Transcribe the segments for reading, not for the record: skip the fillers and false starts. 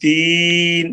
3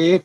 1,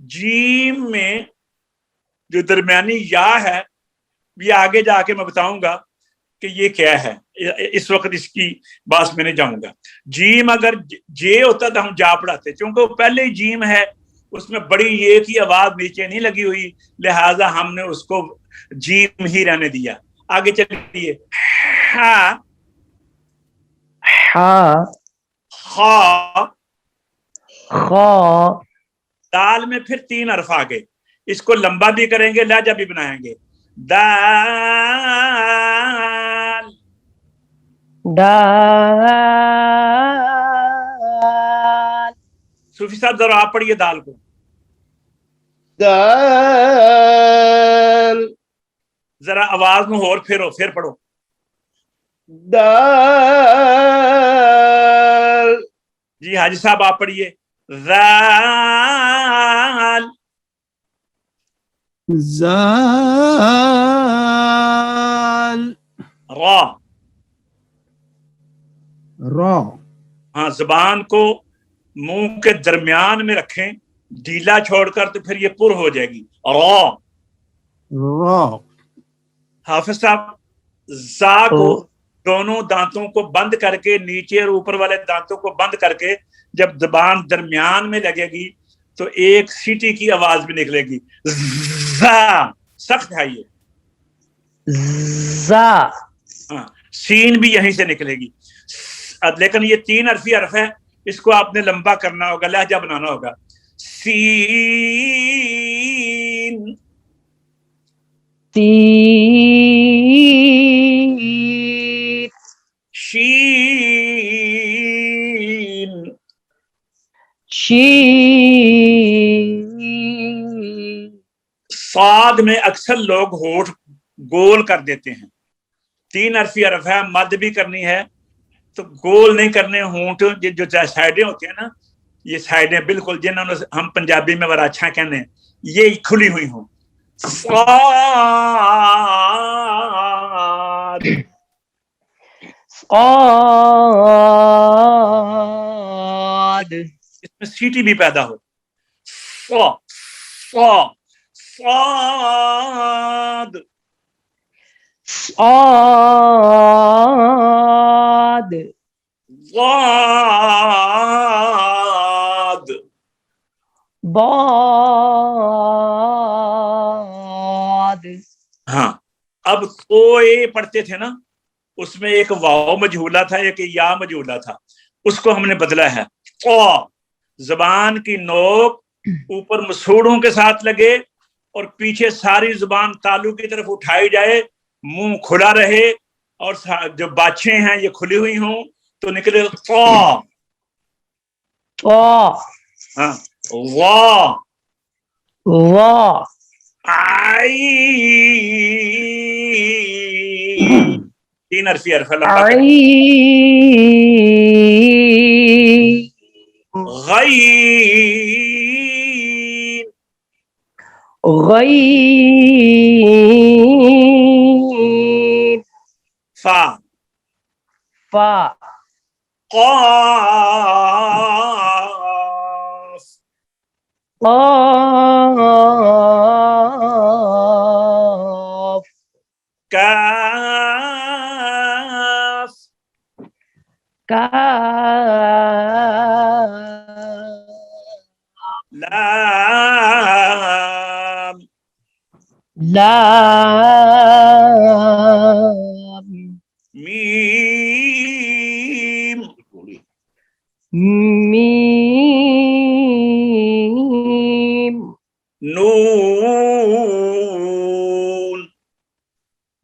جیم میں جو درمیانی یا ہے یہ آگے جا کے میں بتاؤں گا کہ یہ کیا ہے، اس وقت اس کی بات میں نہیں جاؤں گا۔ جیم اگر جے ہوتا تو ہم جا پڑھاتے، چونکہ وہ پہلے ہی جیم ہے، اس میں بڑی یہ کی آواز نیچے نہیں لگی ہوئی، لہٰذا ہم نے اس کو جیم ہی رہنے دیا۔ آگے چلیے، ہاں ہا خا، خا دال میں پھر 3 حرف آگے، اس کو لمبا بھی کریں گے، لہجہ بھی بنائیں گے۔ دال، دال صوفی صاحب ذرا آپ پڑھیے دال کو، دال ذرا آواز میں اور پھر پڑھو۔ دال جی حاجی صاحب آپ پڑھیے، ذال، زال، را، را، ہاں زبان کو منہ کے درمیان میں رکھیں، ڈھیلا چھوڑ کر تو پھر یہ پر ہو جائے گی، را۔ را، حافظ صاحب زا کو دونوں دانتوں کو بند کر کے، نیچے اور اوپر والے دانتوں کو بند کر کے جب زبان درمیان میں لگے گی تو ایک سیٹی کی آواز بھی نکلے گی، زا، سخت ہے یہ، زا ہاں سین بھی یہیں سے نکلے گی، لیکن یہ 3 حرفی حرف ہے، اس کو آپ نے لمبا کرنا ہوگا، لہجہ بنانا ہوگا۔ سین، تین شین، شین صاد میں اکثر لوگ ہونٹ گول کر دیتے ہیں، 3 حرفی حرف ہے، مد بھی کرنی ہے تو گول نہیں کرنے ہونٹ، جو سائڈیں ہوتی ہیں نا، یہ سائڈیں بالکل جنہوں نے ہم پنجابی میں بڑا اچھا کہنے ہیں، یہ کھلی ہوئی ہوں۔ صاد، صاد اس میں سیٹی بھی پیدا ہو، صا، صا، صاد، صاد ضاد، ضاد ہاں اب کوئے پڑھتے تھے نا، اس میں ایک واو مجہولہ تھا، ایک یا مجہولہ تھا، اس کو ہم نے بدلا ہے، قا، زبان کی نوک اوپر مسوڑوں کے ساتھ لگے اور پیچھے ساری زبان تالو کی طرف اٹھائی جائے، منہ کھلا رہے اور جو باچھیں ہیں یہ کھلی ہوئی ہوں تو نکلے قا، طا ہاں وا، وا عین، 3 حرفی حرف ہے، لمبا کر، عین غین، غین فا، فا قاف، قاف کاف، کاف لام، لام میم، میم نون،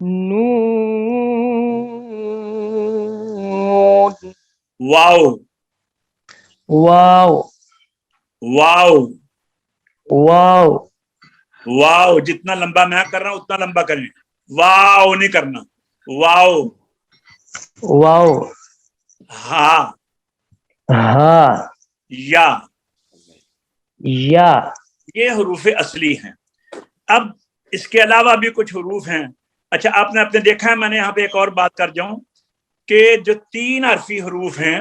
نون واو، واو واو، واو واو، جتنا لمبا میں کر رہا ہوں اتنا لمبا کریں، واو نہیں کرنا، واو، واو ہا، ہا یا، یا یہ حروف اصلی ہیں۔ اب اس کے علاوہ بھی کچھ حروف ہیں، اچھا آپ نے دیکھا ہے، میں نے یہاں پہ ایک اور بات کر جاؤں کہ جو 3 حرفی حروف ہیں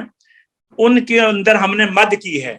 ان کے اندر ہم نے مد کی ہے،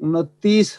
29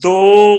2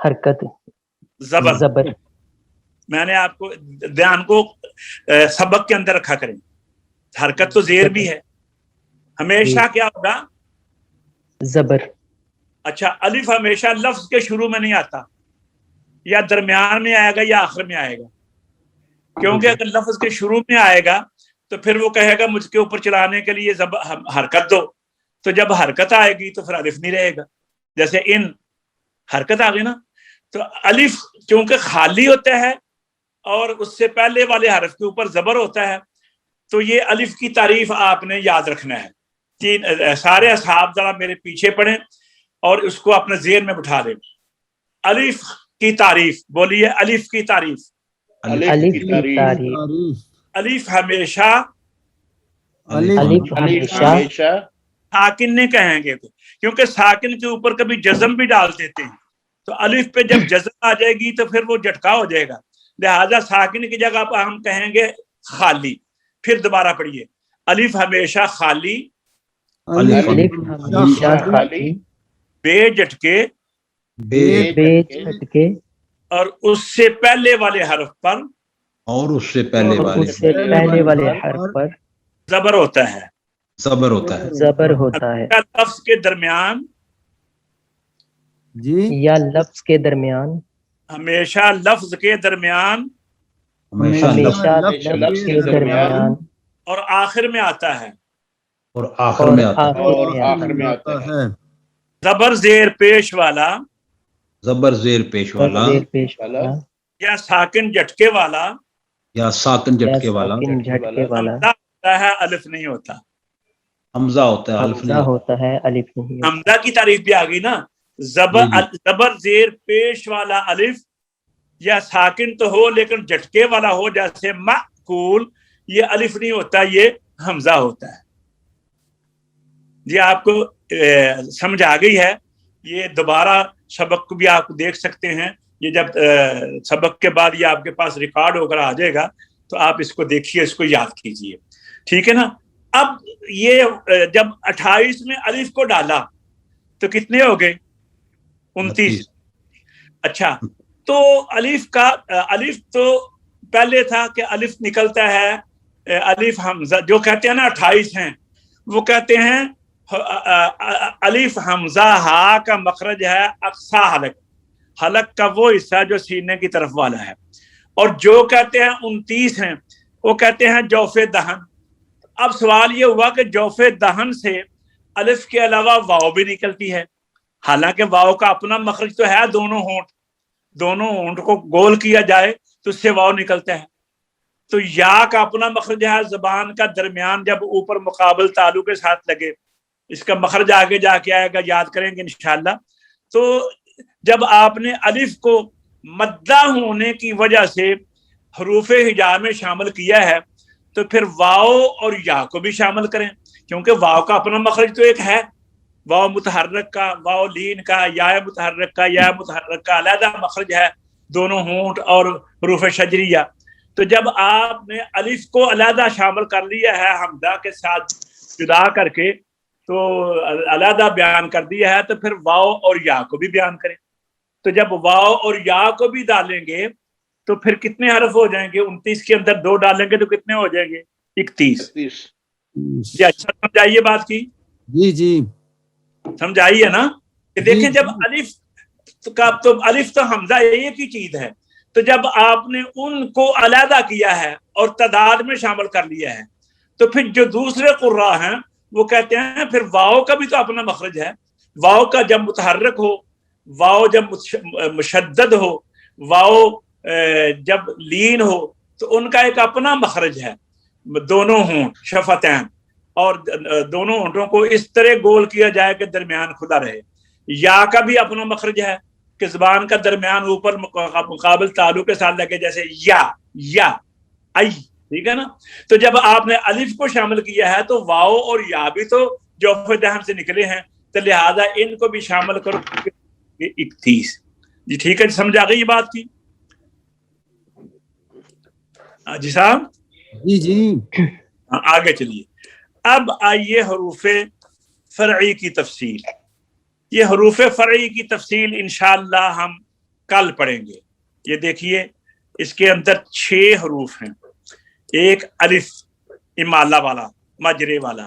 حرکت زبر. زبر. میں نے آپ کو دھیان کو سبق کے اندر رکھا کریں. حرکت تو زیر بھی ہے. ہمیشہ کیا ہوگا؟ زبر. اچھا الف ہمیشہ لفظ کے شروع میں نہیں آتا، یا درمیان میں آئے گا یا آخر میں آئے گا. کیونکہ اگر لفظ کے شروع میں آئے گا تو پھر وہ کہے گا مجھ کے اوپر چلانے کے لیے حرکت دو. تو جب حرکت آئے گی تو پھر الف نہیں رہے گا. جیسے ان حرکت آ گئی نا، تو الف چونکہ خالی ہوتا ہے اور اس سے پہلے والے حرف کے اوپر زبر ہوتا ہے، تو یہ الف کی تعریف آپ نے یاد رکھنا ہے. سارے اصحاب ذرا میرے پیچھے پڑھیں اور اس کو اپنے ذہن میں بٹھا دیں. الف کی تعریف بولیے. الف کی تعریف. الف کی تعریف. الف ہمیشہ الف ہمیشہ ساکن نہیں کہیں گے، کیونکہ ساکن کے اوپر کبھی جزم بھی ڈال دیتے ہیں. تو الف پہ جب جزم آ جائے گی تو پھر وہ جھٹکا ہو جائے گا. لہذا ساکن کی جگہ پہ ہم کہیں گے خالی. پھر دوبارہ پڑھیے. الف ہمیشہ خالی، الف ہمیشہ خالی، بے جھٹکے بے جھٹکے، اور اس سے پہلے والے حرف پر اور اس سے پہلے والے حرف پر زبر ہوتا ہے. زبر ہوتا ہے. زبر ہوتا ہے. لفظ کے درمیان جی یا لفظ کے درمیان، ہمیشہ لفظ کے درمیان ہمیشہ لفظ کے درمیان اور آخر میں آتا ہے. اور آخر میں آتا ہے. اور آخر میں آتا ہے. زبر زیر پیش والا زبر زیر پیش والا زیر پیش والا یا ساکن جھٹکے والا یا ساکن جھٹکے والا ساکن جھٹکے والا حمزہ ہوتا ہے، الف نہیں ہوتا. حمزہ ہوتا ہے، الف حمزہ نہیں ہوتا ہے، الف نہیں ہوتا. حمزہ کی تعریف بھی آ گئی نا. زبر زیر پیش والا الف یا ساکن تو ہو لیکن جھٹکے والا ہو، جیسے معقول، یہ الف نہیں ہوتا، یہ حمزہ ہوتا ہے. جی آپ کو سمجھ آ گئی ہے. یہ دوبارہ سبق کو بھی آپ دیکھ سکتے ہیں. یہ جب سبق کے بعد یہ آپ کے پاس ریکارڈ ہو کر آ جائے گا تو آپ اس کو دیکھیے، اس کو یاد کیجئے. ٹھیک ہے نا. اب یہ جب 28 میں الف کو ڈالا تو کتنے ہو گئے؟ 29. اچھا تو الف تو پہلے تھا کہ الف نکلتا ہے الف حمزہ، جو کہتے ہیں نا 28 ہیں، وہ کہتے ہیں الف حمزہ ہا کا مخرج ہے اقصا حلق، حلق کا وہ حصہ جو سینے کی طرف والا ہے. اور جو کہتے ہیں 29 ہیں وہ کہتے ہیں جوف دہن. اب سوال یہ ہوا کہ جوف دہن سے الف کے علاوہ واو بھی نکلتی ہے، حالانکہ واو کا اپنا مخرج تو ہے. دونوں ہونٹ کو گول کیا جائے تو اس سے واو نکلتا ہے. تو یا کا اپنا مخرج ہے، زبان کا درمیان جب اوپر مقابل تالو کے ساتھ لگے، اس کا مخرج آگے جا کے آئے گا، یاد کریں گے انشاءاللہ. تو جب آپ نے الف کو مدہ ہونے کی وجہ سے حروف ہجا میں شامل کیا ہے تو پھر واو اور یا کو بھی شامل کریں، کیونکہ واو کا اپنا مخرج تو ایک ہے. واو متحرک کا، واو لین کا، یا متحرک کا، یا متحرک کا علیحدہ مخرج ہے، دونوں ہونٹ اور حروف شجریہ. تو جب آپ نے الف کو علیحدہ شامل کر لیا ہے حمزہ کے ساتھ جدا کر کے، تو علیحدہ بیان کر دیا ہے، تو پھر واو اور یا کو بھی بیان کریں. تو جب واو اور یا کو بھی ڈالیں گے تو پھر کتنے حرف ہو جائیں گے؟ 29 کے اندر 2 ڈالیں گے تو کتنے ہو جائیں گے؟ 31. جی اچھا سمجھائیے بات کی. جی سمجھائیے نا کہ دیکھیں جب الف تو حمزہ ایک ہی چیز ہے، تو جب آپ نے ان کو علیحدہ کیا ہے اور تعداد میں شامل کر لیا ہے تو پھر جو دوسرے قراء ہیں وہ کہتے ہیں پھر واو کا بھی تو اپنا مخرج ہے. واو کا جب متحرک ہو، واو جب مشدد ہو، واو جب لین ہو، تو ان کا ایک اپنا مخرج ہے. دونوں ہونٹ شفتین، اور دونوں ہونٹوں کو اس طرح گول کیا جائے کہ درمیان کھلا رہے. یا کا بھی اپنا مخرج ہے کہ زبان کا درمیان اوپر مقابل تالو کے ساتھ لگے، جیسے یا ای. ٹھیک ہے نا. تو جب آپ نے الف کو شامل کیا ہے تو واو اور یا بھی تو جوف دہن سے نکلے ہیں، تو لہذا ان کو بھی شامل کرو 31. جی ٹھیک ہے، سمجھ آ گئی یہ بات کی؟ جی صاحب جی آگے چلیے. اب آئیے حروف فرعی کی تفصیل. یہ حروف فرعی کی تفصیل انشاءاللہ ہم کل پڑھیں گے. یہ دیکھیے اس کے اندر 6 حروف ہیں. ایک الف امالہ والا مجرے والا,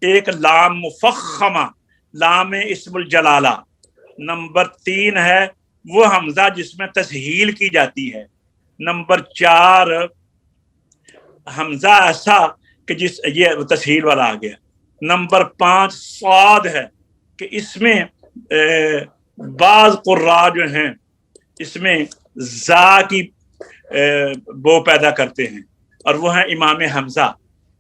ایک لام مفخمہ لام اسم الجلالہ, نمبر 3 ہے وہ حمزہ جس میں تسہیل کی جاتی ہے, نمبر 4 حمزہ ایسا کہ جس یہ تسہیل والا آ گیا, نمبر 5 صاد ہے کہ اس میں بعض قراء جو ہیں اس میں زا کی بو پیدا کرتے ہیں اور وہ ہیں امام حمزہ.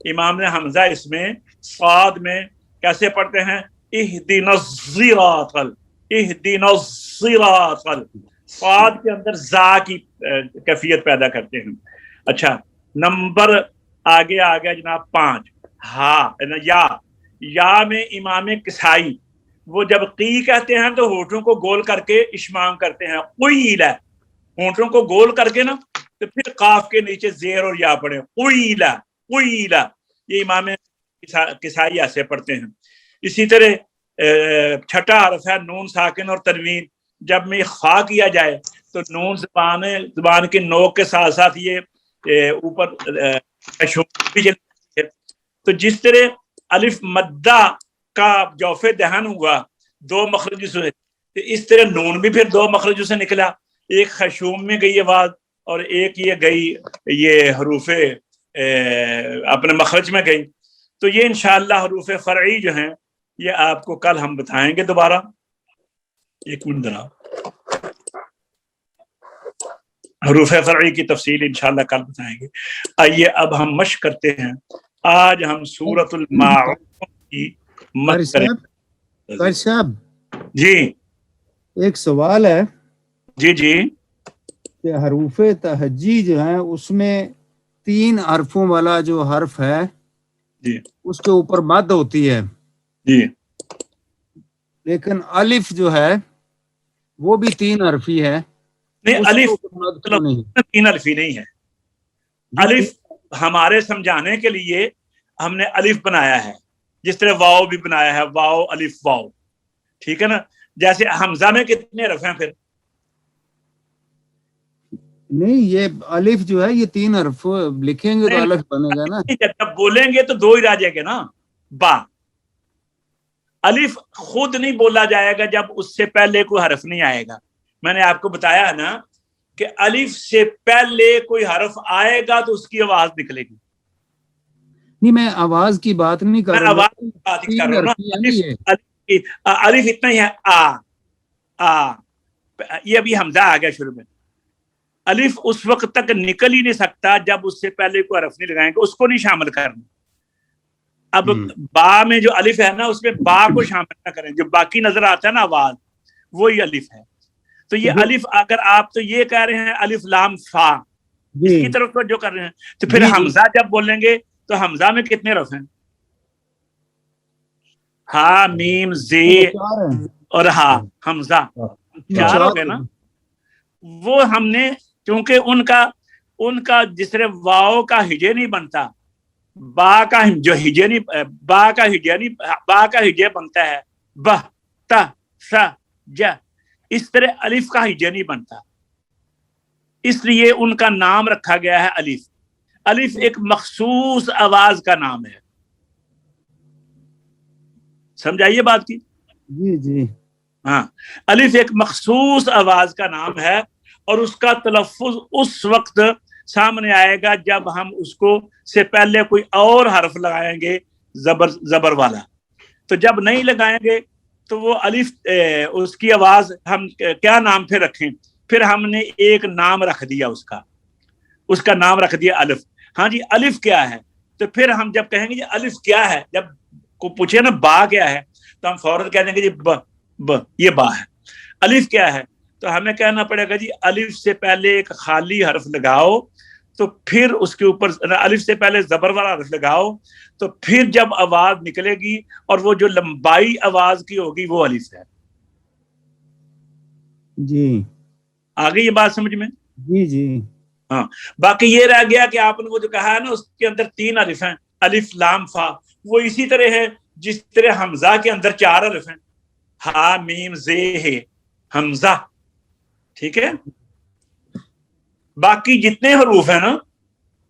امام حمزہ اس میں صاد میں کیسے پڑھتے ہیں, اہدنا الصراط اہدنا الصراط, صاد کے اندر زا کی کیفیت پیدا کرتے ہیں. اچھا نمبر آگے آ گیا جناب 5 ہا یا میں امام کسائی وہ جب قی کہتے ہیں تو ہونٹوں کو گول کر کے اشمام کرتے ہیں, قیلا ہونٹوں کو گول کر کے نا تو پھر قاف کے نیچے زیر اور یا پڑھیں قیلا قیلا, یہ امام کسائی ایسے پڑھتے ہیں. اسی طرح چھٹا حرف ہے نون ساکن اور تنوین, جب میں خا کیا جائے تو نون زبان کے نوک کے ساتھ ساتھ یہ اوپر تو جس طرح الف مدہ کا جوف دہن ہوا 2 مخرجوں سے, تو اس طرح نون بھی پھر 2 مخرجوں سے نکلا, ایک خشوم میں گئی آواز اور ایک یہ گئی یہ حروف اپنے مخرج میں گئی. تو یہ انشاءاللہ حروف فرعی جو ہیں یہ آپ کو کل ہم بتائیں گے دوبارہ. ایک منٹ ذرا, حروف فرعی کی تفصیل انشاءاللہ کل بتائیں گے. آئیے اب ہم مشق کرتے ہیں. آج ہم سورۃ الماعون کی مشق کریں. صاحب جی ایک سوال ہے جی جی کہ حروف تہجی جو ہیں اس میں 3 حرفوں والا جو حرف ہے جی اس کے اوپر مد ہوتی ہے, جی لیکن الف جو ہے وہ بھی 3 حرفی ہے. نہیں, اس الف کے اوپر مد کیوں نہیں؟ 3 الفی نہیں ہے. الف ہمارے سمجھانے کے لیے ہم نے الف بنایا ہے, جس طرح واو بھی بنایا ہے, واو الف واو, ٹھیک ہے نا. جیسے حمزہ میں کتنے حرف ہیں پھر؟ نہیں, یہ الف جو ہے یہ 3 حرف لکھیں گے تو الف بنے گا نا. جب بولیں گے تو 2 ہی رہ جائیں گے نا. با الف خود نہیں بولا جائے گا جب اس سے پہلے کوئی حرف نہیں آئے گا. میں نے آپ کو بتایا نا کہ الف سے پہلے کوئی حرف آئے گا تو اس کی آواز نکلے گی. نہیں, میں آواز کی بات نہیں کر رہا ہوں, آواز کی بات ہی کر رہا ہوں نا. الف اتنا ہی ہے آ, یہ ابھی حمزہ آ گیا شروع میں. الف اس وقت تک نکل ہی نہیں سکتا جب اس سے پہلے کوئی حرف نہیں لگائیں گے, اس کو نہیں شامل کرنا. اب با میں جو الف ہے نا اس میں با کو شامل نہ کریں, جو باقی نظر آتا ہے نا آواز وہی الف ہے. تو یہ الف اگر آپ تو یہ کہہ رہے ہیں الف لام فا, اس کی طرف توجہ کر رہے ہیں, تو پھر حمزہ جب بولیں گے تو حمزہ میں کتنے حرف ہیں؟ ہا میم زی اور ہا حمزہ 4 ہو گئے نا. وہ ہم نے کیونکہ ان کا جس طرح واؤ کا ہجے نہیں بنتا, با کا جو ہجے نہیں, با کا ہجے بنتا ہے بہ تا سا جا, اس طرح الف کا ہجے نہیں بنتا, اس لیے ان کا نام رکھا گیا ہے الف. الف ایک مخصوص آواز کا نام ہے, سمجھائیے بات کی. جی جی ہاں, الف ایک مخصوص آواز کا نام ہے اور اس کا تلفظ اس وقت سامنے آئے گا جب ہم اس کو سے پہلے کوئی اور حرف لگائیں گے زبر والا. تو جب نہیں لگائیں گے تو وہ الف اس کی آواز ہم کیا نام پھر رکھیں؟ پھر ہم نے ایک نام رکھ دیا, اس کا نام رکھ دیا الف. ہاں جی الف کیا ہے؟ تو پھر ہم جب کہیں گے جی الف کیا ہے, جب کو پوچھے نا با کیا ہے تو ہم فوراً کہہ دیں گے جی ب یہ با ہے. الف کیا ہے تو ہمیں کہنا پڑے گا جی الف سے پہلے ایک خالی حرف لگاؤ, تو پھر اس کے اوپر الف سے پہلے زبر والا حرف لگاؤ, تو پھر جب آواز نکلے گی اور وہ جو لمبائی آواز کی ہوگی وہ الف ہے. جی آگے یہ بات سمجھ میں؟ جی جی ہاں. باقی یہ رہ گیا کہ آپ نے وہ جو کہا ہے نا اس کے اندر 3 الف ہیں, الف لام فا, وہ اسی طرح ہے جس طرح حمزہ کے اندر 4 الف ہیں, ہا میم زے ہے حمزہ, ٹھیک ہے. باقی جتنے حروف ہیں نا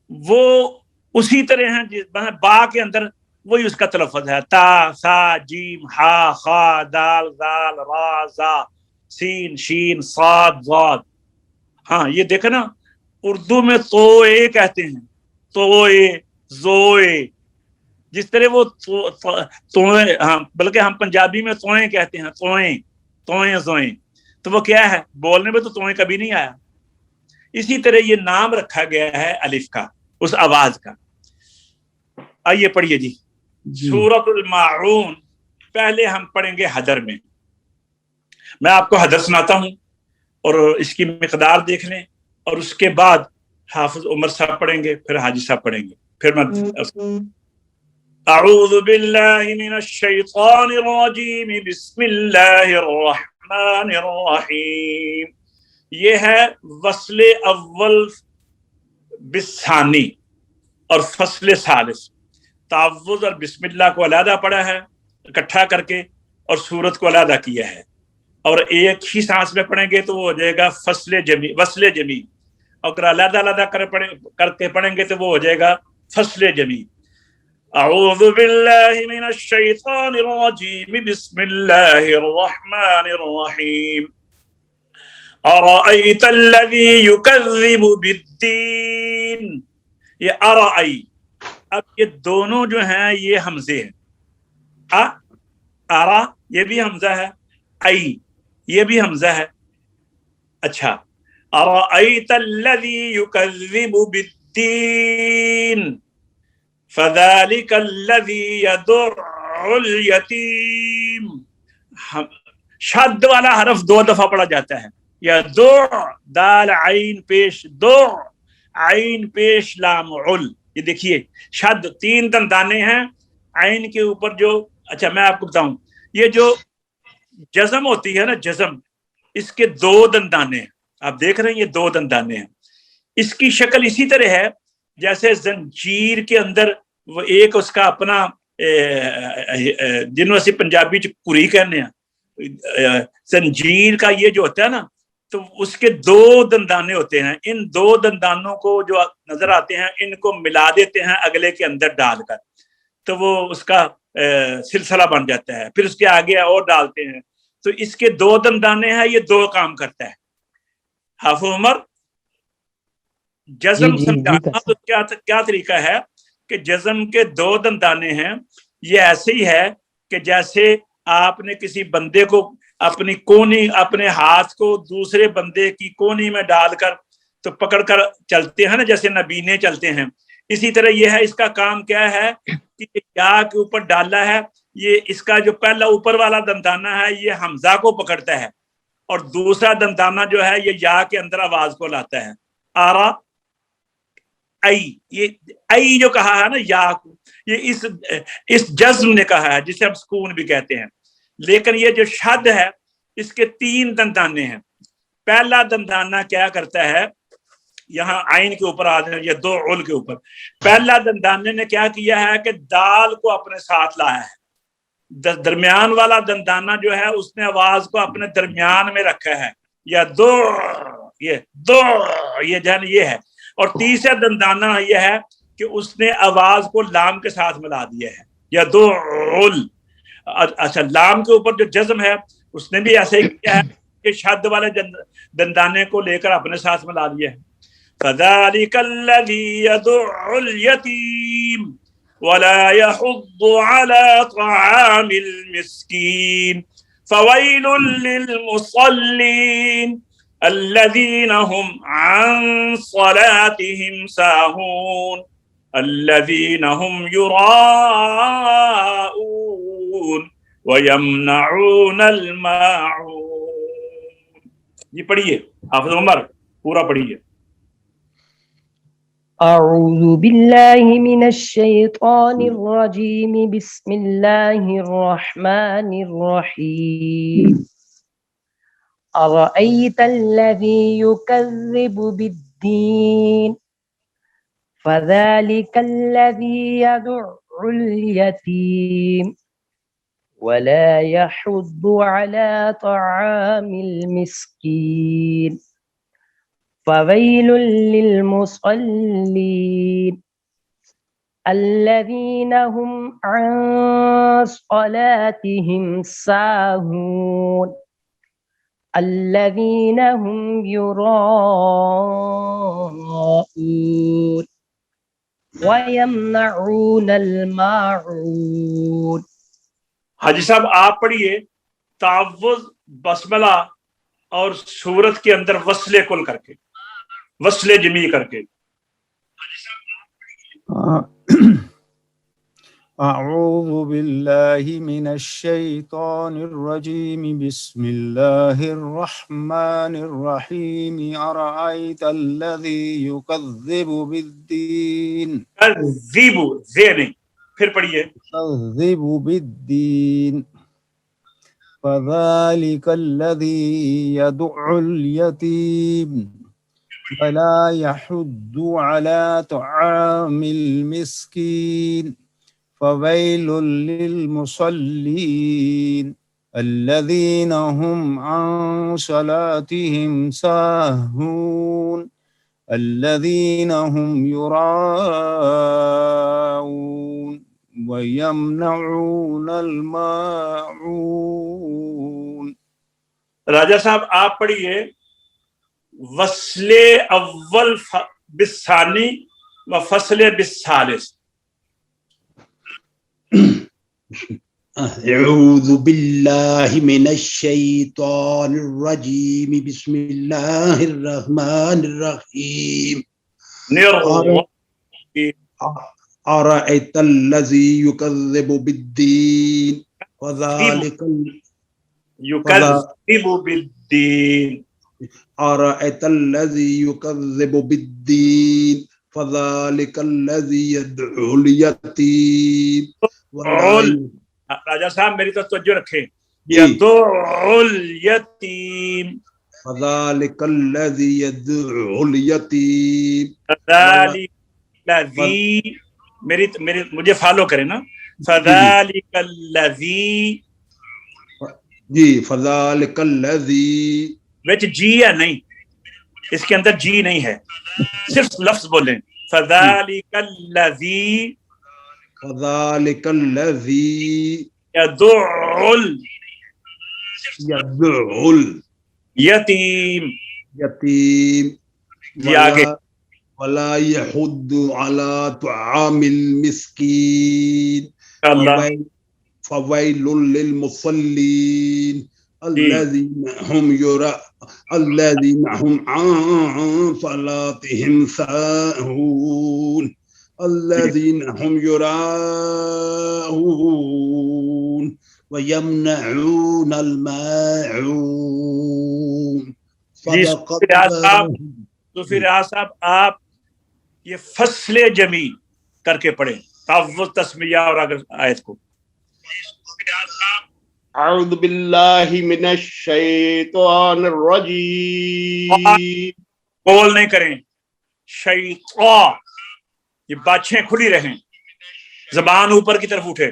وہ اسی طرح ہیں. با کے اندر وہی اس کا تلفظ ہے. تا، سا، جیم، ہا، خا، دال، زال، را، زا، سین، شین، صاد، ضاد. ہاں یہ دیکھیں نا اردو میں توئے کہتے ہیں. توئے، زوئے. جس طرح وہ توئے، ہاں بلکہ ہم پنجابی میں توئیں کہتے ہیں. توئیں، توئیں، زوئیں. تو وہ کیا ہے؟ بولنے میں تو توئیں کبھی نہیں آیا. اسی طرح یہ نام رکھا گیا ہے الف کا، اس آواز کا. آئیے پڑھیے جی. سورۃ الماعون پہلے ہم پڑھیں گے حدر میں. میں آپ کو حدر سناتا ہوں اور اس کی مقدار دیکھ لیں، اور اس کے بعد حافظ عمر صاحب پڑھیں گے، پھر حاجی صاحب پڑھیں گے. پھر میں اعوذ باللہ من الشیطان الرجیم بسم اللہ الرحمن الرحیم. یہ ہے وصل اول بثانی اور فصل ثالث. تعوذ اور بسم اللہ کو علیحدہ پڑھا ہے اکٹھا کر کے، اور سورت کو علیحدہ کیا ہے. اور ایک ہی سانس میں پڑھیں گے تو وہ ہو جائے گا فصل جمی، وصل جمی. اور علیحدہ علیحدہ کر کے پڑھیں گے تو وہ ہو جائے گا فصل جمی. اعوذ باللہ من الشیطان الرجیم بسم اللہ الرحمن الرحیم. ارأیت الذی یکذب بالدین. یہ ارأی، اب یہ دونوں جو ہیں یہ حمزے ہیں. ارا یہ بھی حمزہ ہے، ای یہ بھی حمزہ ہے. اچھا، ارأیت الذی یکذب بالدین فذلک الذی یدع الیتیم. شد والا حرف 2 دفعہ پڑھا جاتا ہے. یدع، دال عین پیش دو، عین پیش لام عل. یہ دیکھیے شد 3 دندانے ہیں عین کے اوپر جو. اچھا میں آپ کو بتاؤں، یہ جو جزم ہوتی ہے نا، جزم، اس کے 2 دندانے ہیں. آپ دیکھ رہے ہیں یہ 2 دندانے ہیں. اس کی شکل اسی طرح ہے جیسے زنجیر کے اندر وہ ایک اس کا اپنا جنوں اسی پنجابی چ پوری کہنے ہیں. زنجیر کا یہ جو ہوتا ہے نا، تو اس کے 2 دندانے ہوتے ہیں. ان 2 دندانوں کو جو نظر آتے ہیں ان کو ملا دیتے ہیں اگلے کے اندر ڈال کر، تو وہ اس کا سلسلہ بن جاتا ہے. پھر اس کے آگے اور ڈالتے ہیں. تو اس کے 2 دندانے ہیں، یہ 2 کام کرتا ہے. حافظ عمر جزم سمجھانا تو کیا طریقہ ہے کہ جزم کے 2 دندانے ہیں. یہ ایسے ہی ہے کہ جیسے آپ نے کسی بندے کو اپنی کونی، اپنے ہاتھ کو دوسرے بندے کی کونی میں ڈال کر تو پکڑ کر چلتے ہیں نا، جیسے نبینے چلتے ہیں. اسی طرح یہ ہے. اس کا کام کیا ہے کہ یا کے اوپر ڈالا ہے. یہ اس کا جو پہلا اوپر والا دندانہ ہے یہ حمزہ کو پکڑتا ہے، اور دوسرا دندانہ جو ہے یہ یا کے اندر آواز کو لاتا ہے. آرا ای، یہ ای جو کہا ہے نا یا کو، یہ اس جزم نے کہا ہے جسے ہم سکون بھی کہتے ہیں. لیکن یہ جو شد ہے اس کے 3 دندانے ہیں. پہلا دندانہ کیا کرتا ہے، یہاں عین کے اوپر آ جائیں، یہ 2 عل کے اوپر. پہلا دندانے نے کیا کیا ہے کہ دال کو اپنے ساتھ لایا ہے. درمیان والا دندانہ جو ہے اس نے آواز کو اپنے درمیان میں رکھا ہے. یا دو، یہ دو، یہ جن یہ ہے. اور تیسرا دندانہ یہ ہے کہ اس نے آواز کو لام کے ساتھ ملا دیا ہے. یا دو عل. اچھا، لام کے اوپر جو جزم ہے اس نے بھی ایسے ہی کیا ہے کہ شد والے دندانے کو لے کر اپنے ساتھ ملا دیا ہے. فَذَلِكَ الَّذِي يَدُعُّ الْيَتِيمَ وَلَا يَحُضُّ عَلَى طَعَامِ الْمِسْكِينِ فَوَيْلٌ لِلْمُصَلِّينَ الَّذِينَ هُمْ عَنْ صَلَاتِهِمْ سَاهُونَ الَّذِينَ هُمْ يُرَاءُونَ وَيَمْنَعُونَ الْمَاعُونَ. یہ پڑھیے حافظ عمر، پورا پڑھیے. اعوذ باللہ من الشیطان الرجیم بسم اللہ الرحمن الرحیم. ارأیت الذی یکذب بالدین فذلک الذی یدع الیتیم. ولا يحض على طعام المسكين فويل للمصلين الذين هم عن صلاتهم ساهون الذين هم يراءون ويمنعون الماعون. حاجی صاحب آپ پڑھیے تعوذ بسملہ اور سورت کے اندر وصلے کل کر کے، وصلے جمی کر کے. أعوذ بالله من الشيطان الرجيم بسم الله الرحمن الرحيم أرأيت الذي يكذب بالدين زیبو زے نہیں، پھر پڑھیے يكذب بالدين فذلك الذي يدع اليتيم ولا يحض على طعام المسكين فويل للمصلين الذين هم عن صلاتهم ساهون الذين هم يراءون ويمنعون الماعون. راجہ صاحب آپ پڑھیے وصل اول بالثانی و فصل بالثالث. أعوذ بالله من الشيطان الرجيم بسم الله الرحمن الرحيم أرأيت الذي يكذب بالدين فذلك يكذب بالدين أرأيت الذي يكذب بالدين فذلك الذي يدعو اليتيم. راجہ صاحب میری تو توجہ رکھیں، يدعو اليتيم فذلك الذي يدعو اليتيم فذلك الذي میری مجھے فالو کریں نا، فذلك الذي جی فذلك الذي وچ جی ہے نہیں، اس کے اندر جی نہیں ہے، صرف لفظ بولیں فذلك الذي فذلك الذي يدعو اليتيم اليتيم جی آگے ولا يحض على طعام المسكين اللہ فويل للمصلين الذين هم عن صلاتهم ساهون الذين هم يراءون ويمنعون الماعون. صدق اللہ. تو پھر صاحب آپ یہ فصل جمی کر کے پڑھیں تعوذ تسمیہ اور اگر آیت کو. اعوذ باللہ من الشیطان الرجیم. قول نہیں کریں، شیطان، یہ باتیں کھلی رہیں، زبان اوپر کی طرف اٹھے.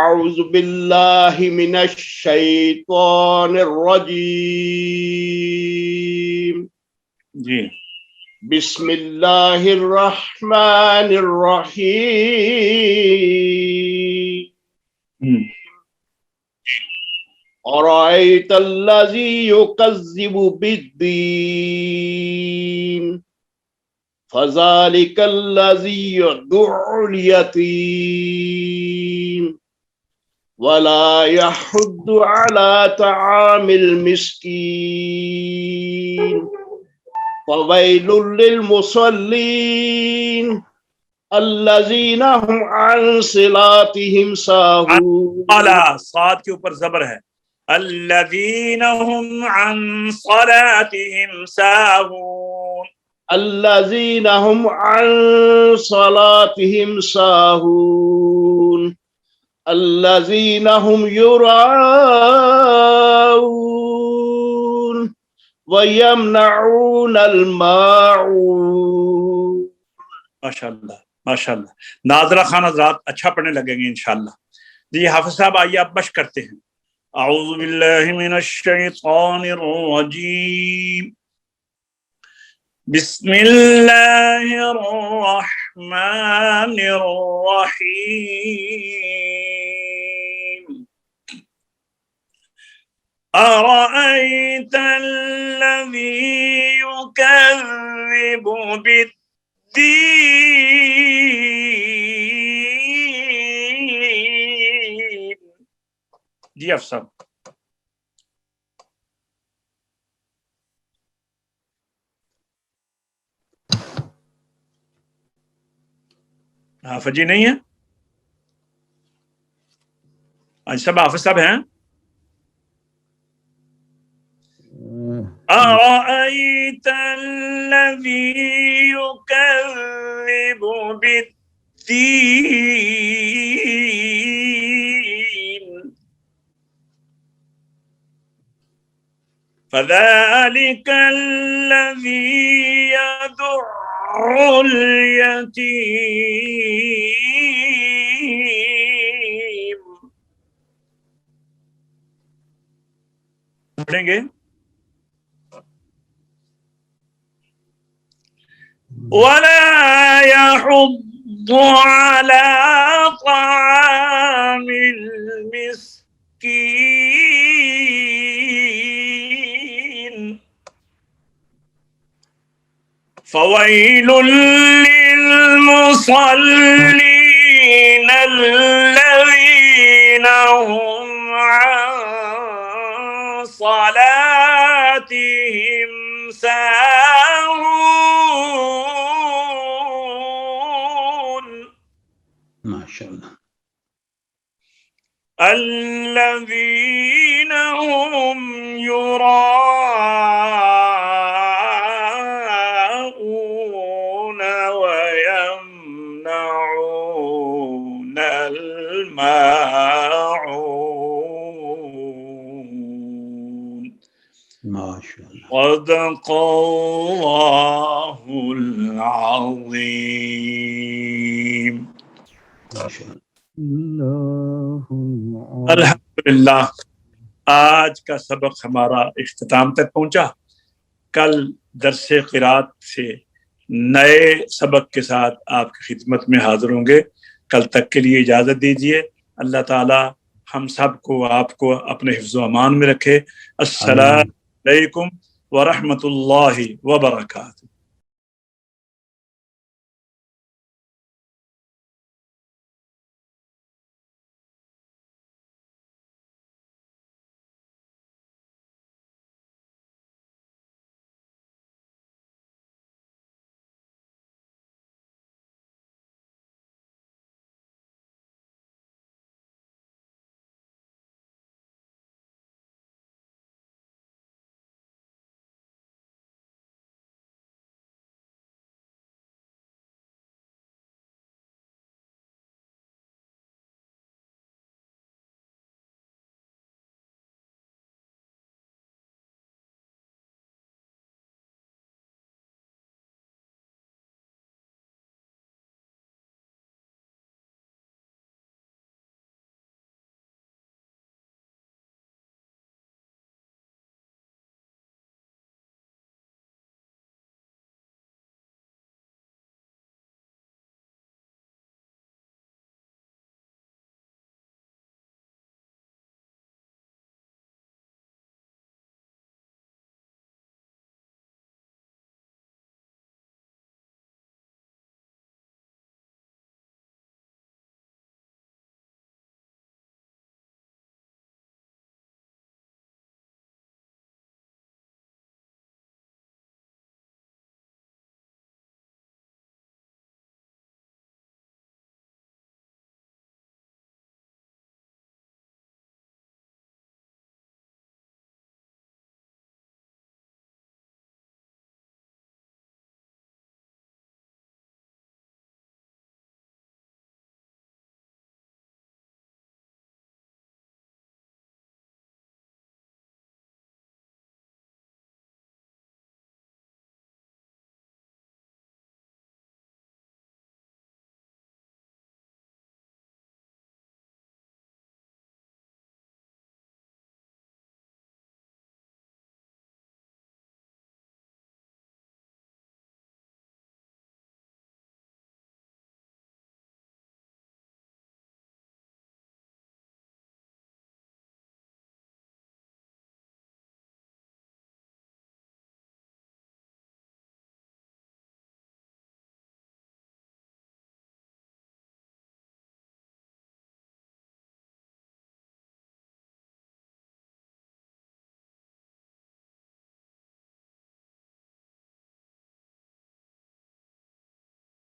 اعوذ باللہ من الشیطان الرجیم. جی بسم اللہ الرحمن الرحیم. أرأيت الذي يكذب بالدين فذلك الذي يدع اليتيم ولا يحض على طعام المسكين فويل للمصلين الذين هم عن صلاتهم ساهون. اعلیٰ صاد کے اوپر زبر ہے، الذين هم عن صلاتهم ساهون الذين هم عن صلاتهم ساهون الذين هم يراءون ويمنعون الماعون. ماشاءاللہ ماشاءاللہ. ناظرہ خان حضرات اچھا پڑھنے لگیں گے انشاءاللہ. جی حافظ صاحب آئیے آپ مشق کرتے ہیں. اعوذ باللہ من الشیطان الرجیم بسم اللہ الرحمن الرحیم أرأيت الذي يكذب بالدين. جی افسر. حافظ جی نہیں ہے آج سب حافظ صاحب ہیں. أرأيت الذي يكذب بالدين فذلك الذي يدع اليتيم. پڑھیں گے ولا يحض على طعام المسكين فويل للمصلين الذين هم عن صلاتهم ساهون. ما شاء الله. الذين هم يراءون ويمنعون الماعون. ما شاء الله. صدق الله العظيم. ما شاء الله. الحمدللہ آج کا سبق ہمارا اختتام تک پہنچا. کل درس قرات سے نئے سبق کے ساتھ آپ کی خدمت میں حاضر ہوں گے. کل تک کے لیے اجازت دیجیے. اللہ تعالی ہم سب کو آپ کو اپنے حفظ و امان میں رکھے. السلام علیکم ورحمۃ اللہ وبرکاتہ.